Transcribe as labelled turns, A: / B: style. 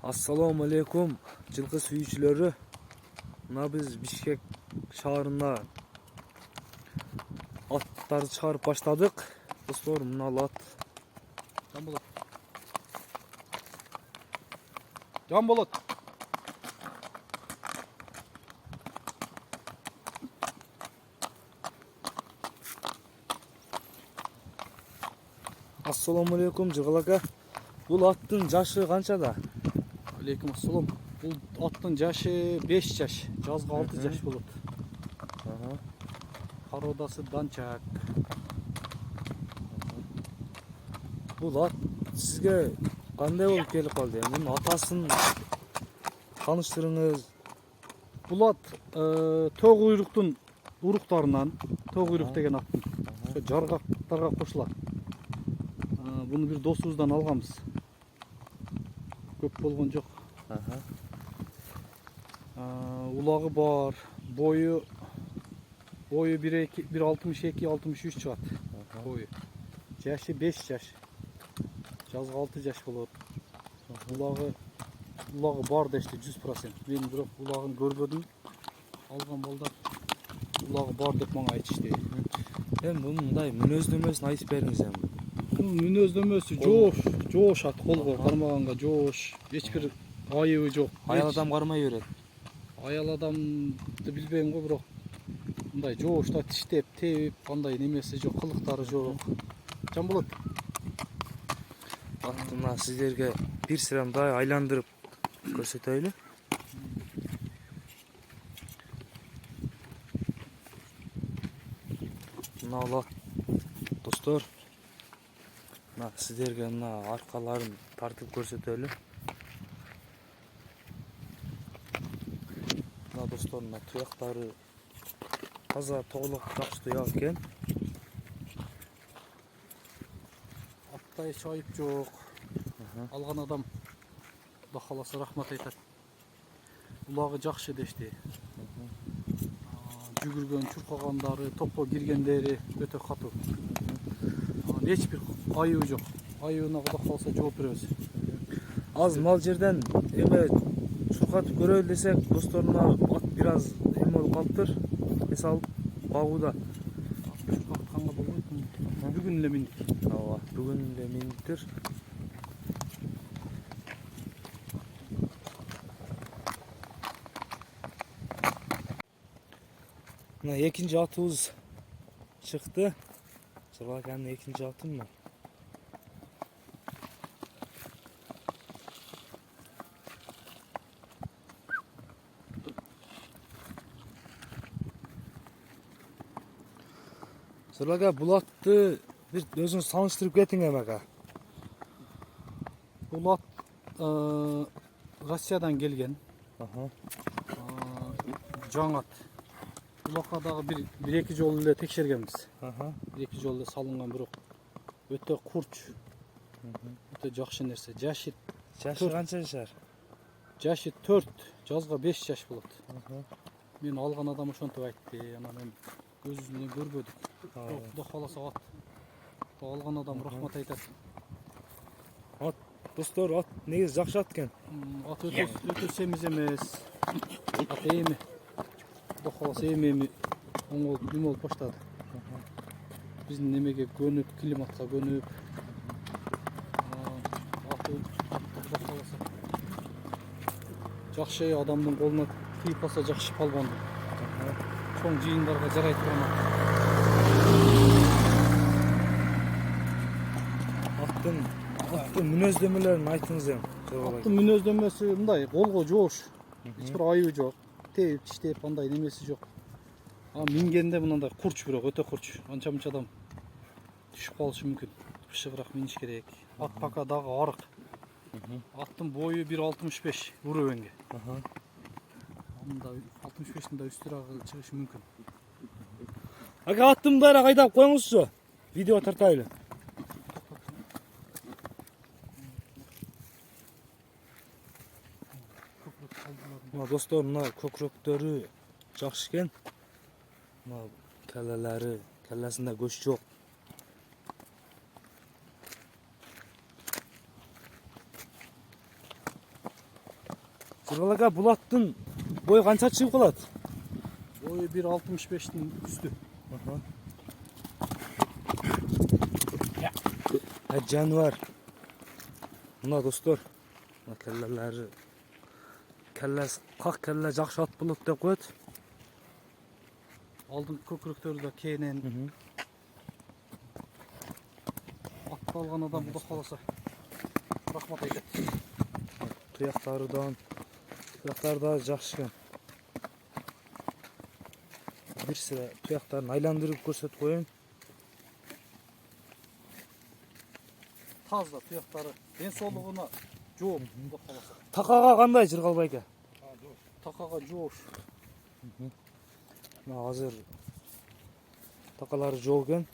A: Assalamu alaikum жылқы сүйүүчүлөрү. Мына биз Бишкек шаарына аттарды чыгарып баштадык. Достор, мына ат
B: Жамболот.
A: Assalamu alaikum Жыргал ака. Бул аттын жашы канчада?
B: Алейкум ассалам. Бул аттын жашы 5 жаш, жазгы 6 жаш болот. Кароодасы данчак.
A: Бул ат сизге кандай болуп келип калды? Мунун атасын тааныштырыңыз.
B: Бул ат тоо куйруктун уруктарынан, тоо куйрук деген аттын жаргактарга кошулат. Буну бир досубуздан алганбыз. Көп болгон жок. Улагы бар, бою 1.62-1.63 чыгат. Бою. Жашы 5 жаш. Жазгы 6 жаш болот. Улагы бар дешти 100%. Мен бирок улагын көрбөдүм. Алган балдар улагы бар деп мага айтышты.
A: Бунун мындай мүнөздөмөсүн айтып бериңиз эми.
B: Мүнөздөмөсү жоош ат, колго кармаганга жоош. Эч бир айыбы жок.
A: Аял адам кармай берет.
B: Аял адамды билбейм го, бирок мындай жоошта тиштеп, тебип, кандай немеси жок, кылыктары жок. Жамболот.
A: Атты мына сиздерге бир сыра мындай айландырып көрсөтөйлү. Мына ат достор. Мына сиздерге мына аркаларын тартып көрсөтөлү. Мына достор, мына туяктары таза тоголок жакшы туяк экен.
B: Атта эч айып жок. Алган адам Кудай кааласа рахмат айтат. Улагы жакшы дешти. Жүгүргөн, чуркагандары, топко киргендери өтө катуу. Эч бир айыбы жок. Айыбына Кудай кааласа жооп беребиз.
A: Аз мал жерден эме чуркатып көрөлү десек, досторуна ат бир аз эме болуп калыптыр. Эс алып багууда.
B: Чуркатканга болбойт. Бүгүн эле миндик.
A: Ооба, бүгүн эле миниптир. Мына экинчи атыбыз чыкты. Жыргал аканын экинчи аты мына. Жыргал ака, бул атты бир өзүңүз тааныштырып кетиңиз ака.
B: Бул ат Россиядан келген. Жаңы ат. Булакка дагы бир-эки жолу эле текшергенбиз. Бир-эки жолу эле салынган, бирок өтө курч. Өтө жакшы нерсе. Жашы
A: канча жашар?
B: Жашы 4, жазга 5 жаш болот. Мен алган адам ошентип айтты. Анан көзүбүз менен көрбөдүк. Кудай кааласа ат. Алган адам рахмат айтат.
A: Ат достор, ат негизи жакшы ат экен.
B: Ат өтө семиз эмес. Ат эми. Кудай кааласа эми оңол неме болуп баштады. Биздин немеге көнүп, климатка көнүп. Аты Кудай кааласа жакшы адамдын колуна тийип калса жакшы палбан. Чоң жыйындарга жарай турган ат.
A: Аттын мүнөздөмөлөрүн айтыңыз эми.
B: Аттын мүнөздөмөсү мындай, колго жоош. Эч бир айыбы жок. Тебип, тиштеп, андай немеси жок. Мингенде мындай курч, бирок өтө курч. Анча-мынча адам түшүп калышы мүмкүн. Бышыгыраак миниш керек. Ат пока дагы арык. Аттын бою 1.65 уровенге. Анда 65-тин да үстүрагы чыгышы мүмкүн.
A: Ака, аттын мындайраак айдап коюңузчу. Видео тартайлы. Мына достор, мына көкрөктөрү жакшы экен. Мына келлесинде көч жок. Жыргал ака, бул аттын бою канча чыгып калат?
B: Boyu 1.65'tin üstü.
A: Жаныбар. Мына достор, мына келлелери келлес как келле жакшы ат болот деп коет.
B: Aldın kökürüktörü de kenen. Atlı algan adam bu da kalasa. Rahmat eylet.
A: Туяктары да жакшы экен. Бир сыра туяктарын айландырып көрсөтүп коеюн.
B: Taz da tuyakları. En soluğuna joğum bu da kalasa.
A: Такага кандай Жыргал байке?
B: Takaga joğuş.
A: Мына азыр такалары жок экен.